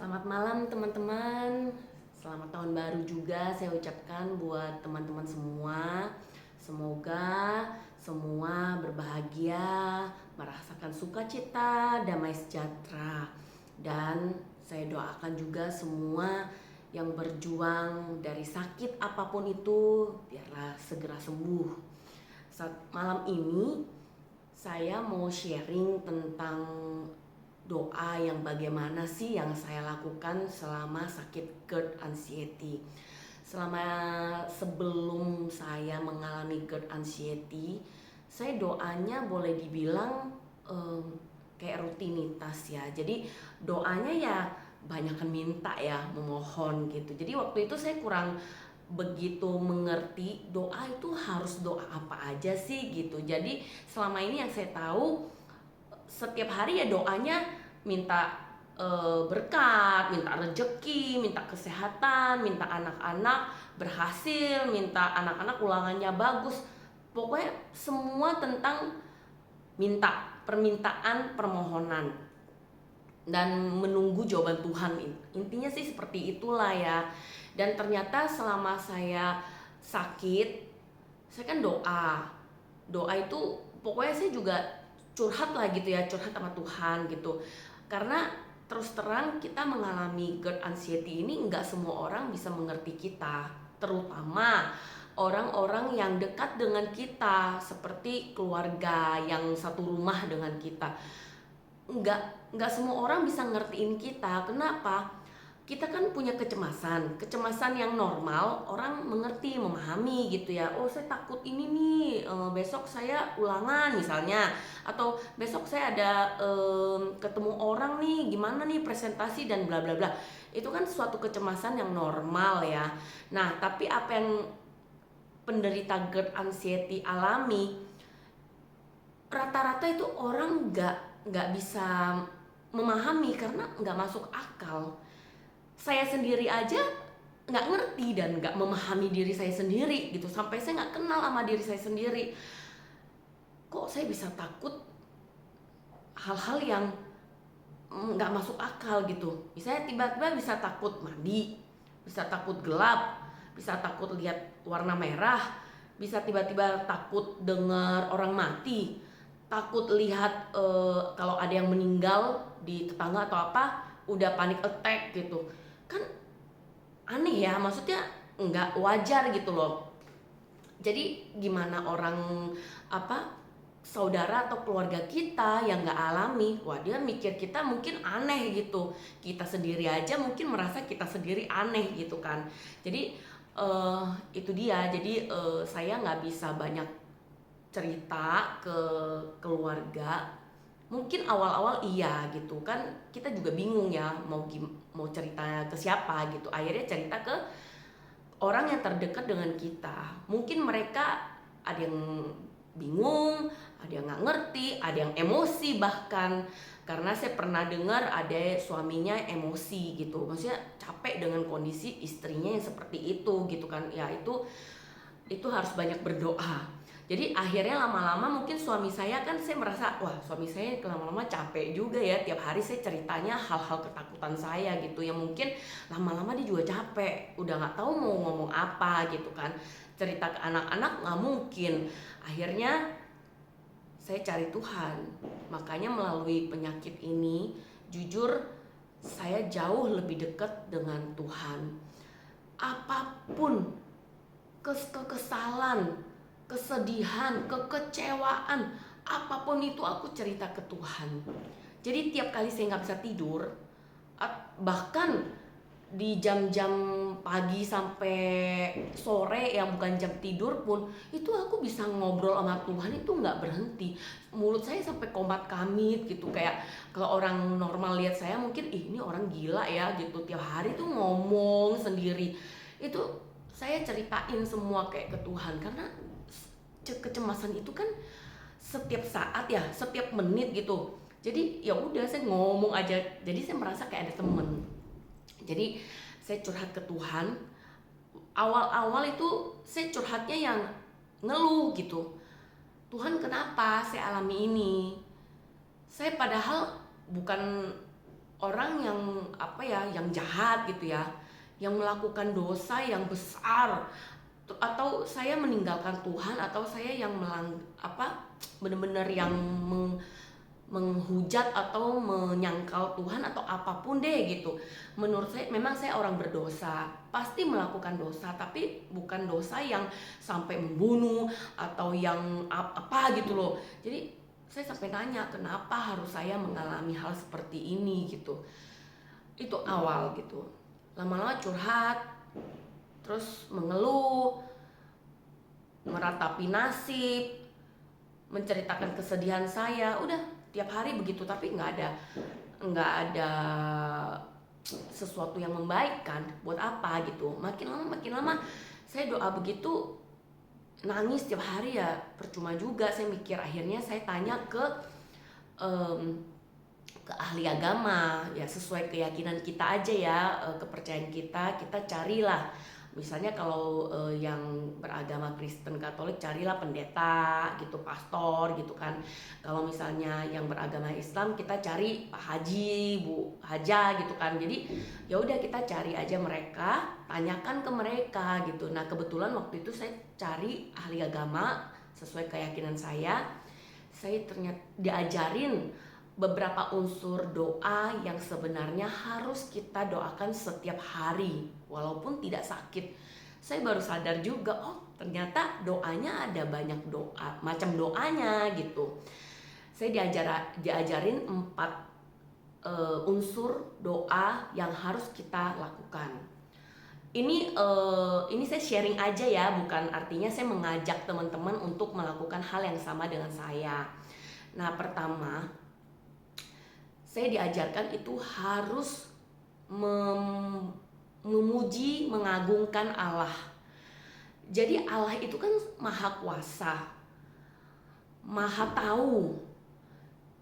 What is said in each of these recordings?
Selamat malam teman-teman. Selamat tahun baru juga saya ucapkan buat teman-teman semua. Semoga semua berbahagia, merasakan sukacita, damai sejahtera. Dan saya doakan juga semua yang berjuang dari sakit apapun itu biarlah segera sembuh. Saat malam ini saya mau sharing tentang doa yang bagaimana sih yang saya lakukan selama sakit GERD anxiety. Sebelum saya mengalami GERD anxiety, saya doanya boleh dibilang kayak rutinitas ya. Jadi doanya ya banyakkan minta ya, memohon gitu. Jadi waktu itu saya kurang begitu mengerti doa itu harus doa apa aja sih gitu. Jadi selama ini yang saya tahu setiap hari ya doanya minta berkat, minta rezeki, minta kesehatan, minta anak-anak berhasil, minta anak-anak ulangannya bagus. Pokoknya semua tentang minta, permintaan, permohonan dan menunggu jawaban Tuhan. Intinya sih seperti itulah ya. Dan ternyata selama saya sakit, saya kan doa itu pokoknya saya juga curhat lah gitu ya, curhat sama Tuhan gitu. Karena terus terang kita mengalami GERD anxiety ini nggak semua orang bisa mengerti kita, terutama orang-orang yang dekat dengan kita seperti keluarga yang satu rumah dengan kita. Nggak semua orang bisa ngertiin kita. Kenapa? Kita kan punya kecemasan yang normal, orang mengerti, memahami gitu ya. Oh, saya takut ini nih, besok saya ulangan misalnya, atau besok saya ada ketemu orang nih, gimana nih presentasi dan bla bla bla. Itu kan suatu kecemasan yang normal ya. Nah, tapi apa yang penderita GERD anxiety alami, rata-rata itu orang nggak bisa memahami karena nggak masuk akal. Saya sendiri aja nggak ngerti dan nggak memahami diri saya sendiri gitu, sampai saya nggak kenal sama diri saya sendiri. Kok saya bisa takut hal-hal yang nggak masuk akal gitu. Misalnya tiba-tiba bisa takut mandi, bisa takut gelap, bisa takut lihat warna merah, bisa tiba-tiba takut dengar orang mati, takut lihat kalau ada yang meninggal di tetangga atau apa, udah panic attack gitu. Kan aneh ya, maksudnya nggak wajar gitu loh. Jadi gimana orang saudara atau keluarga kita yang nggak alami, wah dia mikir kita mungkin aneh gitu. Kita sendiri aja mungkin merasa kita sendiri aneh gitu kan. Jadi itu dia. Jadi saya nggak bisa banyak cerita ke keluarga. Mungkin awal-awal iya gitu kan, kita juga bingung ya mau cerita ke siapa gitu. Akhirnya cerita ke orang yang terdekat dengan kita. Mungkin mereka ada yang bingung, ada yang nggak ngerti, ada yang emosi bahkan. Karena saya pernah dengar ada suaminya emosi gitu, maksudnya capek dengan kondisi istrinya yang seperti itu gitu kan. Ya itu harus banyak berdoa. Jadi akhirnya lama-lama mungkin suami saya kan, saya merasa wah suami saya lama-lama capek juga ya, tiap hari saya ceritanya hal-hal ketakutan saya gitu, yang mungkin lama-lama dia juga capek, udah nggak tahu mau ngomong apa gitu kan. Cerita ke anak-anak nggak mungkin. Akhirnya saya cari Tuhan. Makanya melalui penyakit ini, jujur saya jauh lebih dekat dengan Tuhan. Apapun kekesalan, kesedihan, kekecewaan, apapun itu aku cerita ke Tuhan. Jadi tiap kali saya nggak bisa tidur, bahkan di jam-jam pagi sampai sore yang bukan jam tidur pun, itu aku bisa ngobrol sama Tuhan, itu nggak berhenti. Mulut saya sampai komat kamit gitu, kayak kalau orang normal lihat saya mungkin ini orang gila ya gitu, tiap hari tuh ngomong sendiri. Itu saya ceritain semua kayak ke Tuhan, karena kecemasan itu kan setiap saat ya, setiap menit gitu. Jadi ya udah saya ngomong aja, jadi saya merasa kayak ada temen. Jadi saya curhat ke Tuhan. Awal-awal itu saya curhatnya yang ngeluh gitu. Tuhan, kenapa saya alami ini? Saya padahal bukan orang yang yang jahat gitu ya, yang melakukan dosa yang besar, atau saya meninggalkan Tuhan, atau saya yang benar-benar yang menghujat atau menyangkal Tuhan atau apapun deh gitu. Menurut saya memang saya orang berdosa, pasti melakukan dosa, tapi bukan dosa yang sampai membunuh atau yang apa gitu loh. Jadi saya sampai nanya, kenapa harus saya mengalami hal seperti ini gitu. Itu awal gitu. Lama-lama curhat, terus mengeluh, meratapi nasib, menceritakan kesedihan saya, udah tiap hari begitu. Tapi nggak ada sesuatu yang membaikkan. Buat apa gitu. Makin lama saya doa begitu, nangis tiap hari ya percuma juga. Saya mikir, akhirnya saya tanya ke ahli agama ya, sesuai keyakinan kita aja ya, kepercayaan kita carilah. Misalnya kalau yang beragama Kristen Katolik, carilah pendeta gitu, pastor gitu kan. Kalau misalnya yang beragama Islam, kita cari Pak Haji, Bu Haja gitu kan. Jadi ya udah, kita cari aja mereka, tanyakan ke mereka gitu. Nah kebetulan waktu itu saya cari ahli agama sesuai keyakinan saya. Saya ternyata diajarin beberapa unsur doa yang sebenarnya harus kita doakan setiap hari walaupun tidak sakit. Saya baru sadar juga, oh ternyata doanya ada banyak macam doanya gitu. Saya diajarin 4 unsur doa yang harus kita lakukan. Ini saya sharing aja ya, bukan artinya saya mengajak teman-teman untuk melakukan hal yang sama dengan saya. Nah pertama, saya diajarkan itu harus memuji, mengagungkan Allah. Jadi Allah itu kan maha kuasa, maha tahu,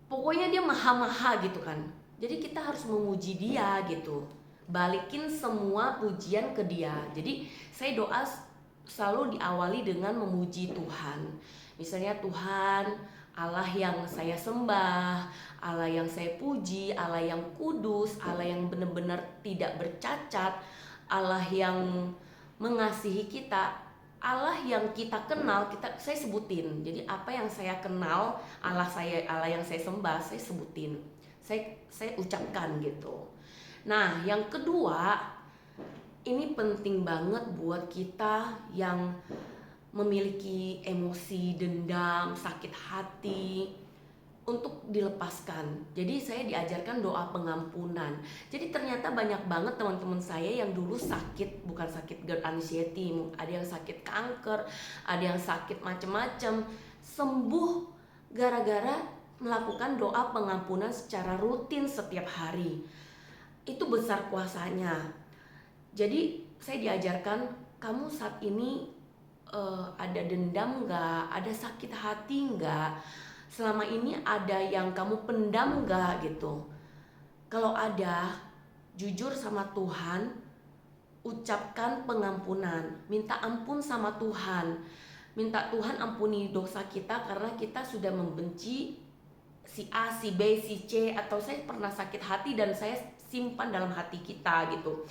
pokoknya dia maha-maha gitu kan. Jadi kita harus memuji dia gitu, balikin semua pujian ke dia. Jadi saya doa selalu diawali dengan memuji Tuhan. Misalnya, Tuhan Allah yang saya sembah, Allah yang saya puji, Allah yang kudus, Allah yang benar-benar tidak bercacat, Allah yang mengasihi kita, Allah yang kita kenal, saya sebutin. Jadi apa yang saya kenal, Allah yang saya sembah, saya sebutin, saya ucapkan gitu. Nah yang kedua, ini penting banget buat kita yang memiliki emosi dendam, sakit hati, untuk dilepaskan. Jadi saya diajarkan doa pengampunan. Jadi ternyata banyak banget teman-teman saya yang dulu sakit, bukan sakit GERD anxiety, ada yang sakit kanker, ada yang sakit macam-macam, sembuh gara-gara melakukan doa pengampunan secara rutin setiap hari. Itu besar kuasanya. Jadi saya diajarkan, kamu saat ini ada dendam nggak, ada sakit hati nggak, selama ini ada yang kamu pendam nggak gitu. Kalau ada, jujur sama Tuhan, ucapkan pengampunan, minta ampun sama Tuhan, minta Tuhan ampuni dosa kita karena kita sudah membenci si A, si B, si C, atau saya pernah sakit hati dan saya simpan dalam hati kita gitu.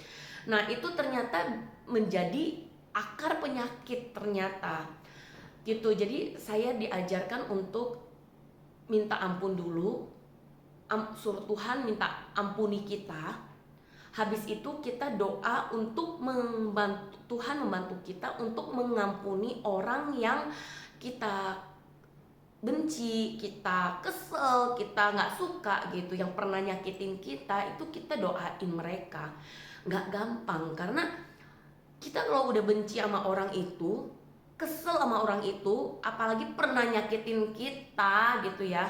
Nah itu ternyata menjadi akar penyakit ternyata gitu. Jadi saya diajarkan untuk minta ampun dulu, suruh Tuhan minta ampuni kita. Habis itu kita doa untuk Tuhan membantu kita untuk mengampuni orang yang kita benci, kita kesel, kita nggak suka gitu, yang pernah nyakitin kita. Itu kita doain mereka. Nggak gampang, karena kita kalau udah benci sama orang itu, kesel sama orang itu, apalagi pernah nyakitin kita gitu ya,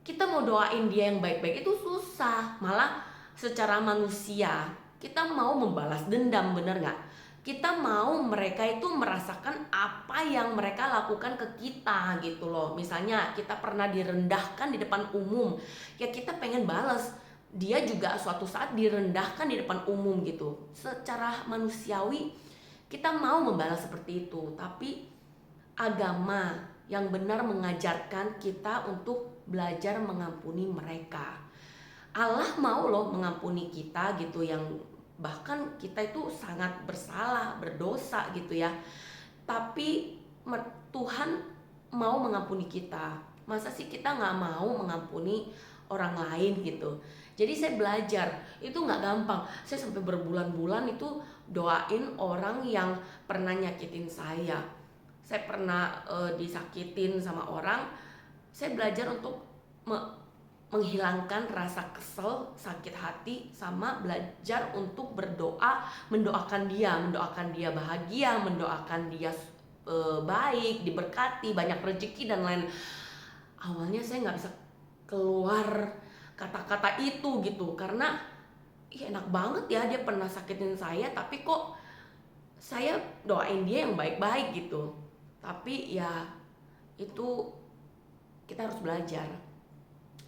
kita mau doain dia yang baik-baik itu susah. Malah secara manusia kita mau membalas dendam, bener gak? Kita mau mereka itu merasakan apa yang mereka lakukan ke kita gitu loh. Misalnya kita pernah direndahkan di depan umum, ya kita pengen balas dia juga suatu saat direndahkan di depan umum gitu. Secara manusiawi kita mau membalas seperti itu. Tapi agama yang benar mengajarkan kita untuk belajar mengampuni mereka. Allah mau loh mengampuni kita gitu, yang bahkan kita itu sangat bersalah, berdosa gitu ya. Tapi Tuhan mau mengampuni kita. Masa sih kita nggak mau mengampuni orang lain gitu. Jadi saya belajar, itu nggak gampang. Saya sampai berbulan-bulan itu doain orang yang pernah nyakitin saya. Saya pernah disakitin sama orang. Saya belajar untuk menghilangkan rasa kesel, sakit hati, sama belajar untuk berdoa, mendoakan dia bahagia, mendoakan dia baik, diberkati, banyak rezeki dan lain. Awalnya saya nggak bisa keluar kata-kata itu gitu, karena ya enak banget ya dia pernah sakitin saya, tapi kok saya doain dia yang baik-baik gitu. Tapi ya itu kita harus belajar.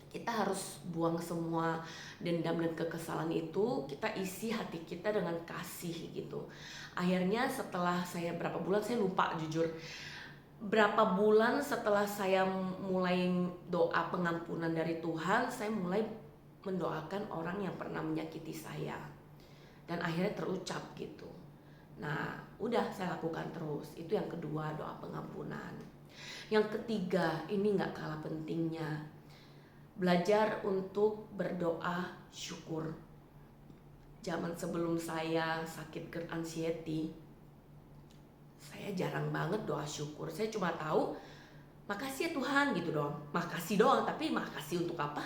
Kita harus buang semua dendam dan kekesalan itu, kita isi hati kita dengan kasih gitu. Akhirnya setelah saya berapa bulan, saya lupa jujur, berapa bulan setelah saya mulai doa pengampunan dari Tuhan, saya mulai mendoakan orang yang pernah menyakiti saya, dan akhirnya terucap gitu. Nah udah saya lakukan terus. Itu yang kedua, doa pengampunan. Yang ketiga, ini gak kalah pentingnya, belajar untuk berdoa syukur. Zaman sebelum saya sakit GERD anxiety, saya jarang banget doa syukur. Saya cuma tahu makasih ya Tuhan gitu doang, makasih doang. Tapi makasih untuk apa?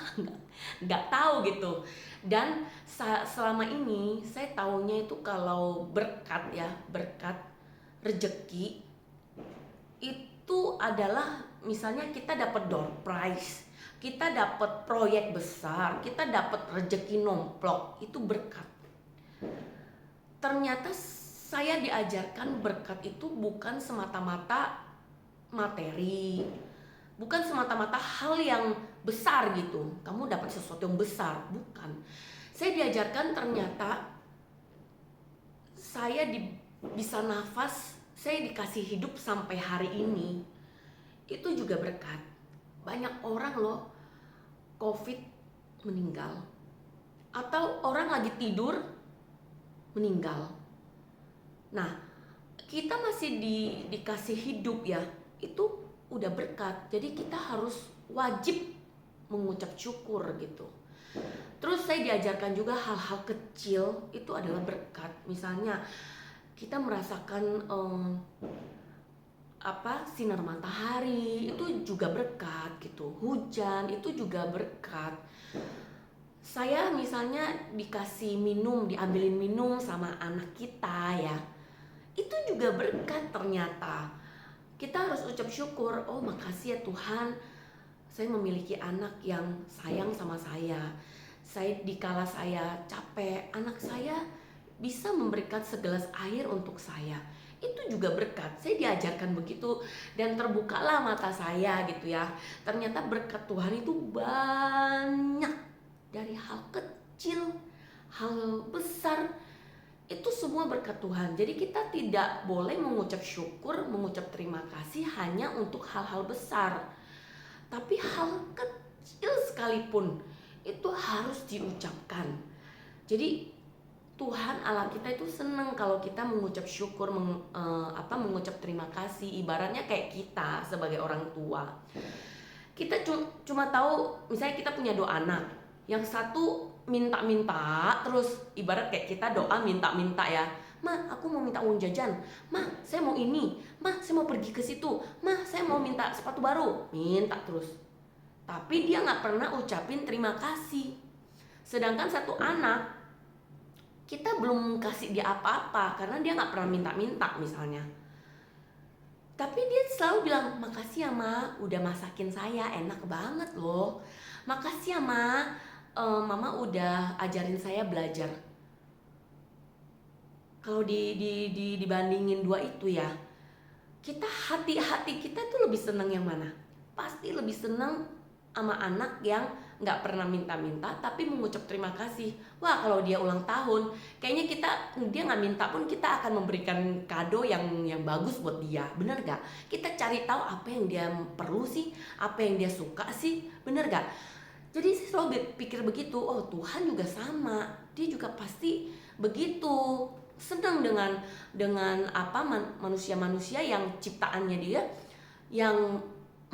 Nggak tahu gitu. Dan selama ini saya taunya itu kalau berkat ya, berkat rezeki itu adalah misalnya kita dapat door prize, kita dapat proyek besar, kita dapat rezeki nomplok, itu berkat. Ternyata saya diajarkan berkat itu bukan semata-mata materi, bukan semata-mata hal yang besar gitu, kamu dapat sesuatu yang besar, bukan. Saya diajarkan ternyata saya bisa nafas, saya dikasih hidup sampai hari ini, itu juga berkat. Banyak orang loh COVID meninggal, atau orang lagi tidur meninggal. Nah kita masih dikasih hidup ya, itu udah berkat. Jadi kita harus wajib mengucap syukur gitu. Terus saya diajarkan juga hal-hal kecil itu adalah berkat. Misalnya kita merasakan sinar matahari, itu juga berkat gitu. Hujan itu juga berkat. Saya misalnya dikasih minum, diambilin minum sama anak kita ya, itu juga berkat ternyata. Kita harus ucap syukur, oh makasih ya Tuhan, saya memiliki anak yang sayang sama saya. Saya dikala saya capek, anak saya bisa memberikan segelas air untuk saya. Itu juga berkat. Saya diajarkan begitu, dan terbukalah mata saya gitu ya. Ternyata berkat Tuhan itu banyak, dari hal kecil, hal besar, itu semua berkat Tuhan. Jadi kita tidak boleh mengucap syukur, mengucap terima kasih hanya untuk hal-hal besar, tapi hal kecil sekalipun itu harus diucapkan. Jadi Tuhan Allah kita itu senang kalau kita mengucap syukur, mengucap terima kasih. Ibaratnya kayak kita sebagai orang tua, kita cuma tahu, misalnya kita punya dua anak, yang satu minta-minta terus, ibarat kayak kita doa minta-minta ya, Ma aku mau minta uang jajan, Ma saya mau ini, Ma saya mau pergi ke situ, Ma saya mau minta sepatu baru, minta terus. Tapi dia nggak pernah ucapin terima kasih. Sedangkan satu anak, kita belum kasih dia apa-apa karena dia nggak pernah minta-minta misalnya, tapi dia selalu bilang makasih ya Ma, udah masakin saya enak banget loh, makasih ya Ma, Mama udah ajarin saya belajar. Kalau dibandingin dua itu ya, kita hati kita tuh lebih senang yang mana? Pasti lebih senang sama anak yang nggak pernah minta-minta tapi mengucap terima kasih. Wah kalau dia ulang tahun, kayaknya dia nggak minta pun kita akan memberikan kado yang bagus buat dia, bener gak? Kita cari tahu apa yang dia perlu sih, apa yang dia suka sih, bener gak? Jadi saya selalu pikir begitu, oh Tuhan juga sama, dia juga pasti begitu, senang dengan apa manusia-manusia yang ciptaannya dia, yang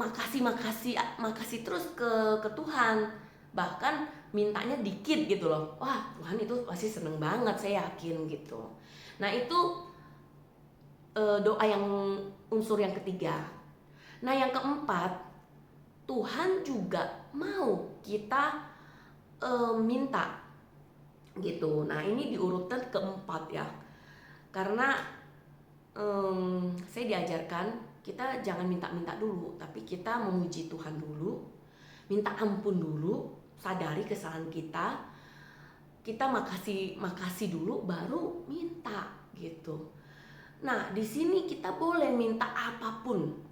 makasih terus ke Tuhan, bahkan mintanya dikit gitu loh. Wah, Tuhan itu pasti seneng banget, saya yakin gitu. Nah itu doa yang unsur yang ketiga. Nah yang keempat, Tuhan juga mau kita minta gitu. Nah ini di urutan keempat ya, karena saya diajarkan kita jangan minta-minta dulu, tapi kita memuji Tuhan dulu, minta ampun dulu, sadari kesalahan kita makasih dulu, baru minta gitu. Nah di sini kita boleh minta apapun,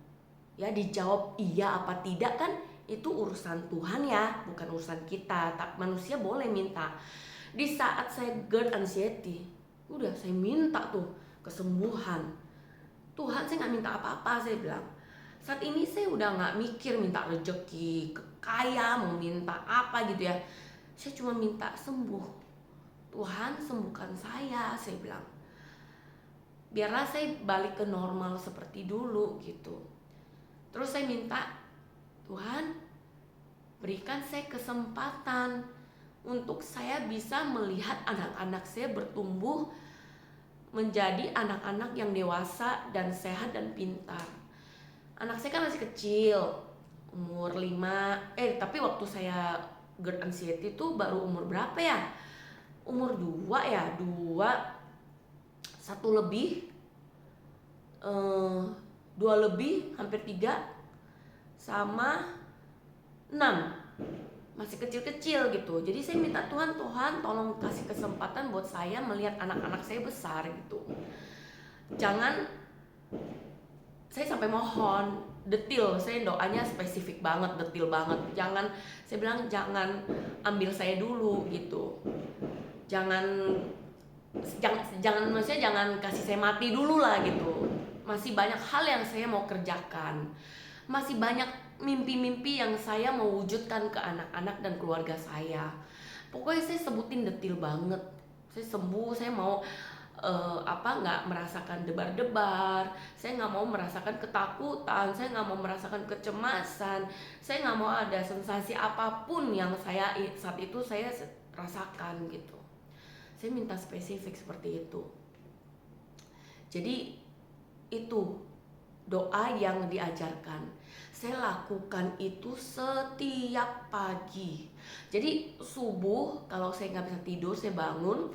ya dijawab iya apa tidak kan itu urusan Tuhan ya, bukan urusan kita. Manusia boleh minta. Di saat saya GERD anxiety, udah saya minta tuh kesembuhan. Tuhan, saya nggak minta apa-apa, saya bilang. Saat ini saya udah nggak mikir minta rezeki, kaya, mau minta apa gitu ya. Saya cuma minta sembuh. Tuhan sembuhkan saya bilang. Biarlah saya balik ke normal seperti dulu gitu. Terus saya minta, Tuhan berikan saya kesempatan untuk saya bisa melihat anak-anak saya bertumbuh menjadi anak-anak yang dewasa dan sehat dan pintar. Anak saya kan masih kecil, umur 5, tapi waktu saya GERD anxiety itu baru umur berapa ya? Umur 2 ya, 2, 1 lebih, 2 lebih, hampir 3, sama 6. Masih kecil-kecil gitu. Jadi saya minta Tuhan tolong kasih kesempatan buat saya melihat anak-anak saya besar gitu. Jangan, saya sampai mohon detil, saya doanya spesifik banget, detil banget. Saya bilang jangan ambil saya dulu gitu. Jangan maksudnya jangan kasih saya mati dulu lah gitu. Masih banyak hal yang saya mau kerjakan. Masih banyak mimpi-mimpi yang saya mau wujudkan ke anak-anak dan keluarga saya. Pokoknya saya sebutin detil banget. Saya sembuh, saya mau nggak merasakan debar-debar, saya nggak mau merasakan ketakutan, saya nggak mau merasakan kecemasan, saya nggak mau ada sensasi apapun yang saya saat itu saya rasakan gitu. Saya minta spesifik seperti itu. Jadi itu doa yang diajarkan. Saya lakukan itu setiap pagi. Jadi subuh kalau saya nggak bisa tidur, saya bangun,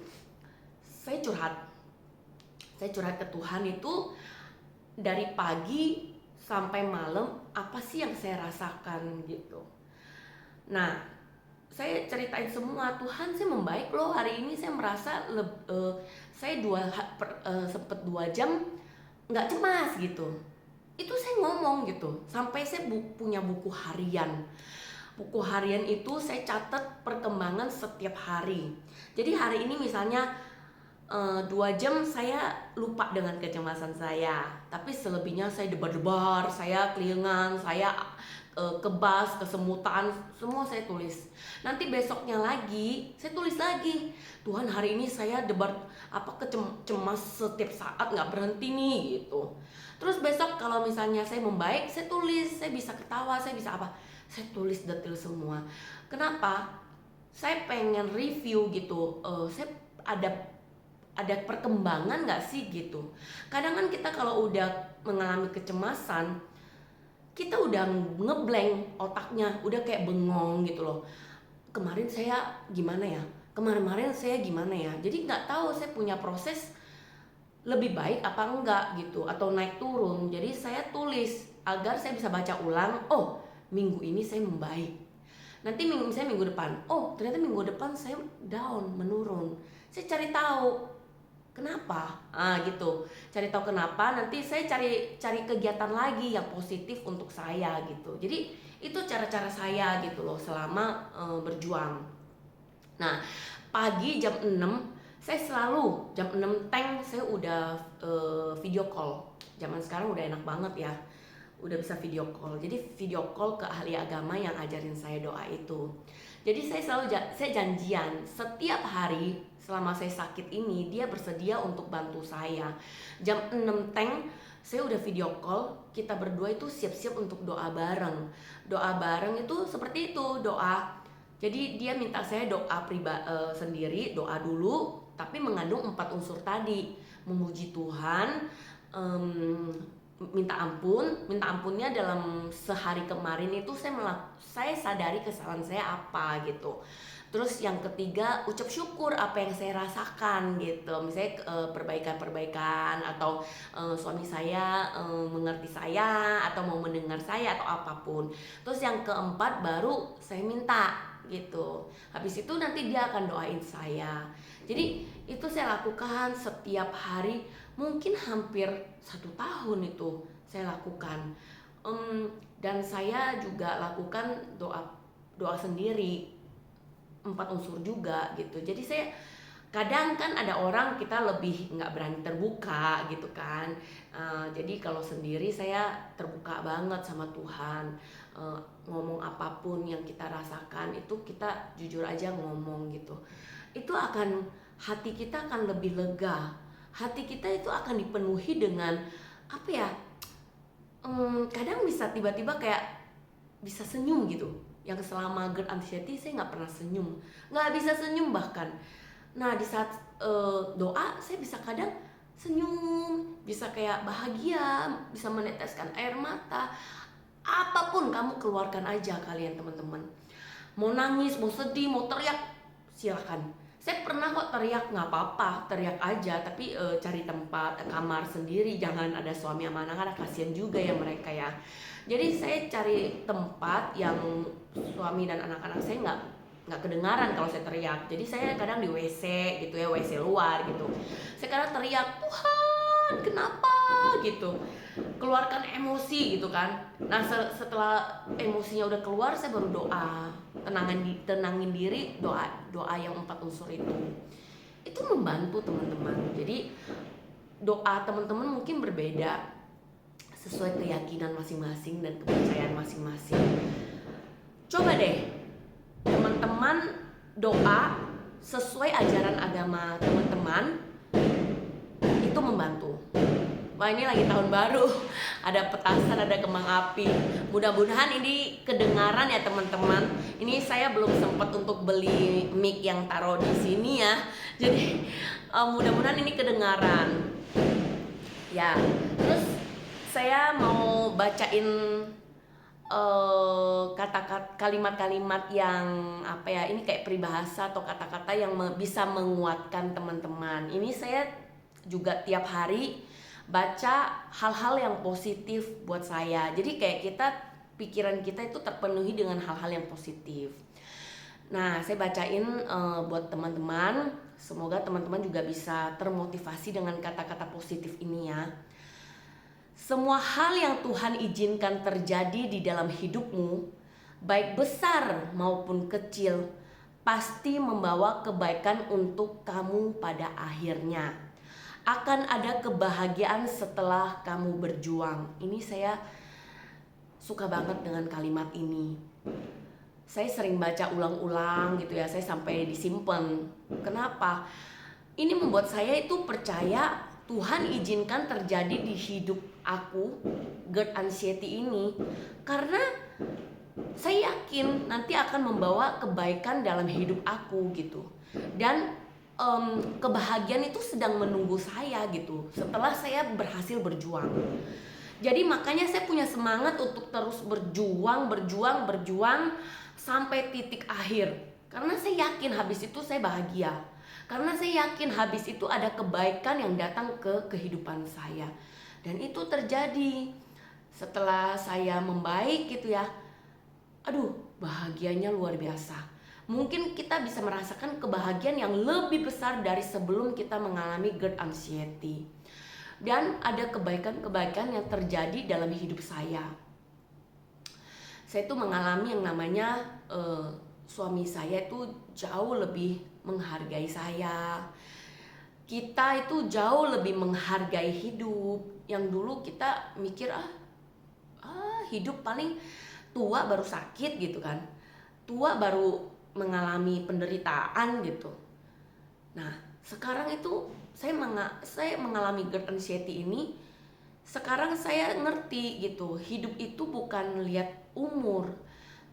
saya curhat ke Tuhan itu dari pagi sampai malam apa sih yang saya rasakan gitu. Nah saya ceritain semua, Tuhan saya membaik loh hari ini, saya merasa saya sempet 2 jam nggak cemas gitu. Itu saya ngomong gitu, sampai saya punya buku harian. Buku harian itu saya catat perkembangan setiap hari. Jadi hari ini misalnya 2 jam saya lupa dengan kecemasan saya, tapi selebihnya saya debar-debar, saya keliengan, saya kebas, kesemutan, semua saya tulis. Nanti besoknya lagi saya tulis lagi, Tuhan hari ini saya debar cemas setiap saat nggak berhenti nih gitu. Terus besok kalau misalnya saya membaik, saya tulis, saya bisa ketawa, saya bisa apa, saya tulis detail semua. Kenapa? Saya pengen review gitu, saya ada perkembangan nggak sih gitu. Kadang kan kita kalau udah mengalami kecemasan, kita udah ngeblank otaknya, udah kayak bengong gitu loh. Kemarin saya gimana ya? Kemarin saya gimana ya? Jadi nggak tahu saya punya proses lebih baik apa enggak gitu, atau naik turun. Jadi saya tulis agar saya bisa baca ulang. Oh, minggu ini saya membaik. Nanti misalnya minggu depan, oh ternyata minggu depan saya down, menurun. Saya cari tahu kenapa, gitu. Cari tahu kenapa, nanti saya cari kegiatan lagi yang positif untuk saya gitu. Jadi itu cara-cara saya gitu loh selama berjuang. Nah, pagi jam 6 saya selalu jam 6 tank saya udah video call. Zaman sekarang udah enak banget ya. udah bisa video call. Jadi video call ke ahli agama yang ajarin saya doa itu. Jadi saya janjian setiap hari selama saya sakit ini dia bersedia untuk bantu saya. Jam 6 teng saya udah video call, kita berdua itu siap-siap untuk doa bareng. Doa bareng itu seperti itu, doa. Jadi dia minta saya doa sendiri, doa dulu, tapi mengandung 4 unsur tadi. Memuji Tuhan, minta ampunnya dalam sehari kemarin itu saya sadari kesalahan saya apa gitu. Terus yang ketiga, ucap syukur apa yang saya rasakan gitu. Misalnya perbaikan-perbaikan atau suami saya mengerti saya atau mau mendengar saya atau apapun. Terus yang keempat baru saya minta gitu. Habis itu nanti dia akan doain saya. Jadi itu saya lakukan setiap hari, mungkin hampir 1 tahun itu saya lakukan. Dan saya juga lakukan doa sendiri 4 unsur juga gitu. Jadi saya kadang kan ada orang kita lebih nggak berani terbuka gitu kan. Jadi kalau sendiri saya terbuka banget sama Tuhan. Ngomong apapun yang kita rasakan itu kita jujur aja ngomong gitu. Itu hati kita akan lebih lega. Hati kita itu akan dipenuhi dengan apa ya? Kadang bisa tiba-tiba kayak bisa senyum gitu. Yang selama GERD anxiety saya nggak pernah senyum, nggak bisa senyum bahkan. Nah di saat doa saya bisa kadang senyum, bisa kayak bahagia, bisa meneteskan air mata. Apapun kamu keluarkan aja kalian teman-teman. Mau nangis, mau sedih, mau teriak, silakan. Saya pernah kok teriak, nggak apa-apa, teriak aja, tapi cari tempat, kamar sendiri, jangan ada suami sama anak-anak, kasihan juga ya mereka ya. Jadi saya cari tempat yang suami dan anak-anak saya nggak kedengaran kalau saya teriak. Jadi saya kadang di WC gitu ya, WC luar gitu. Saya kadang teriak, Tuhan kenapa gitu, keluarkan emosi gitu kan. Nah setelah emosinya udah keluar saya baru doa, tenangin diri, doa yang 4 unsur itu membantu teman-teman. Jadi doa teman-teman mungkin berbeda sesuai keyakinan masing-masing dan kepercayaan masing-masing. Coba deh teman-teman doa sesuai ajaran agama teman-teman, itu membantu. Wah ini lagi tahun baru, ada petasan, ada kembang api. Mudah-mudahan ini kedengaran ya teman-teman. Ini saya belum sempat untuk beli mic yang taruh di sini ya. Jadi mudah-mudahan ini kedengaran. Ya, terus saya mau bacain kalimat-kalimat yang apa ya, ini kayak peribahasa atau kata-kata yang bisa menguatkan teman-teman. Ini saya juga tiap hari baca hal-hal yang positif buat saya. Jadi kayak pikiran kita itu terpenuhi dengan hal-hal yang positif. Nah saya bacain buat teman-teman. Semoga teman-teman juga bisa termotivasi dengan kata-kata positif ini ya. Semua hal yang Tuhan izinkan terjadi di dalam hidupmu, baik besar maupun kecil, pasti membawa kebaikan untuk kamu pada akhirnya. Akan ada kebahagiaan setelah kamu berjuang. Ini saya suka banget dengan kalimat ini. Saya sering baca ulang-ulang gitu ya, saya sampai disimpan. Kenapa? Ini membuat saya itu percaya Tuhan izinkan terjadi di hidup aku, GERD anxiety ini, karena saya yakin nanti akan membawa kebaikan dalam hidup aku gitu. Dan kebahagiaan itu sedang menunggu saya gitu setelah saya berhasil berjuang. Jadi makanya saya punya semangat untuk terus berjuang sampai titik akhir. Karena saya yakin habis itu saya bahagia. Karena saya yakin habis itu ada kebaikan yang datang ke kehidupan saya. Dan itu terjadi setelah saya membaik gitu ya. Aduh, bahagianya luar biasa. Mungkin kita bisa merasakan kebahagiaan yang lebih besar dari sebelum kita mengalami GERD anxiety. Dan ada kebaikan-kebaikan yang terjadi dalam hidup saya. Saya tuh mengalami yang namanya suami saya itu jauh lebih menghargai saya. Kita itu jauh lebih menghargai hidup. Yang dulu kita mikir hidup paling tua baru sakit gitu kan, tua baru mengalami penderitaan gitu. Nah sekarang itu saya mengalami GERD anxiety ini. Sekarang saya ngerti gitu, hidup itu bukan lihat umur,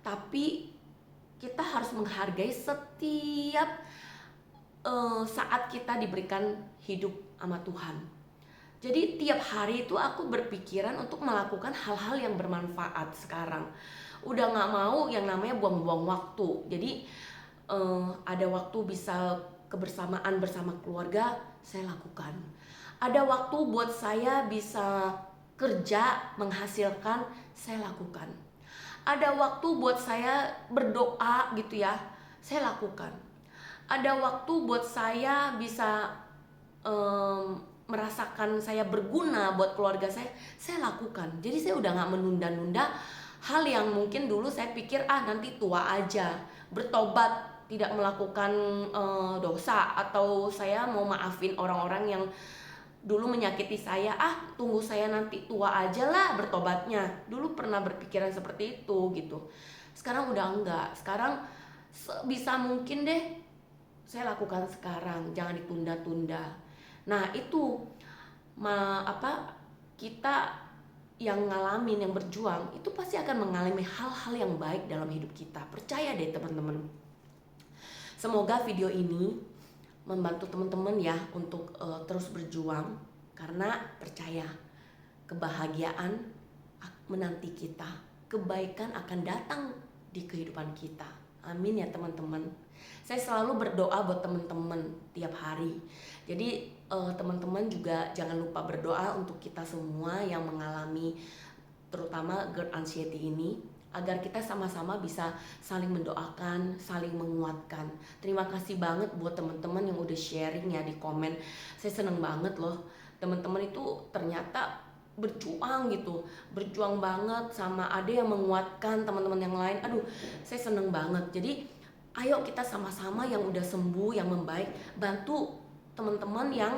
tapi kita harus menghargai setiap saat kita diberikan hidup sama Tuhan. Jadi tiap hari itu aku berpikiran untuk melakukan hal-hal yang bermanfaat sekarang. Udah gak mau yang namanya buang-buang waktu. Jadi ada waktu bisa kebersamaan bersama keluarga, saya lakukan. Ada waktu buat saya bisa kerja, menghasilkan, saya lakukan. Ada waktu buat saya berdoa gitu ya, saya lakukan. Ada waktu buat saya bisa merasakan saya berguna buat keluarga saya lakukan. Jadi saya udah gak menunda-nunda hal yang mungkin dulu saya pikir nanti tua aja, bertobat, tidak melakukan dosa, atau saya mau maafin orang-orang yang dulu menyakiti saya, tunggu saya nanti tua aja lah bertobatnya. Dulu pernah berpikiran seperti itu gitu. Sekarang udah enggak. Sekarang sebisa mungkin deh saya lakukan sekarang, jangan ditunda-tunda. Nah itu kita yang ngalamin, yang berjuang itu pasti akan mengalami hal-hal yang baik dalam hidup kita. Percaya deh teman-teman. Semoga video ini membantu teman-teman ya untuk terus berjuang, karena percaya kebahagiaan menanti kita, kebaikan akan datang di kehidupan kita. Amin ya teman-teman. Saya selalu berdoa buat teman-teman tiap hari. Jadi teman-teman juga jangan lupa berdoa untuk kita semua yang mengalami terutama GERD anxiety ini, agar kita sama-sama bisa saling mendoakan, saling menguatkan. Terima kasih banget buat teman-teman yang udah sharing ya di komen. Saya seneng banget loh, teman-teman itu ternyata berjuang gitu, berjuang banget, sama ada yang menguatkan teman-teman yang lain. Aduh, saya seneng banget. Jadi ayo kita sama-sama yang udah sembuh, yang membaik, bantu teman-teman yang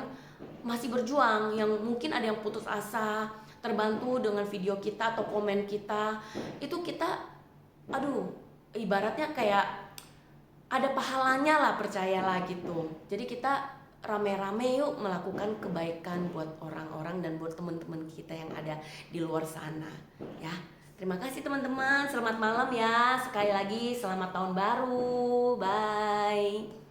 masih berjuang, yang mungkin ada yang putus asa, terbantu dengan video kita atau komen kita. Itu kita ibaratnya kayak ada pahalanya lah, percayalah gitu. Jadi kita rame-rame yuk melakukan kebaikan buat orang-orang dan buat teman-teman kita yang ada di luar sana ya. Terima kasih teman-teman, selamat malam ya. Sekali lagi selamat tahun baru. Bye.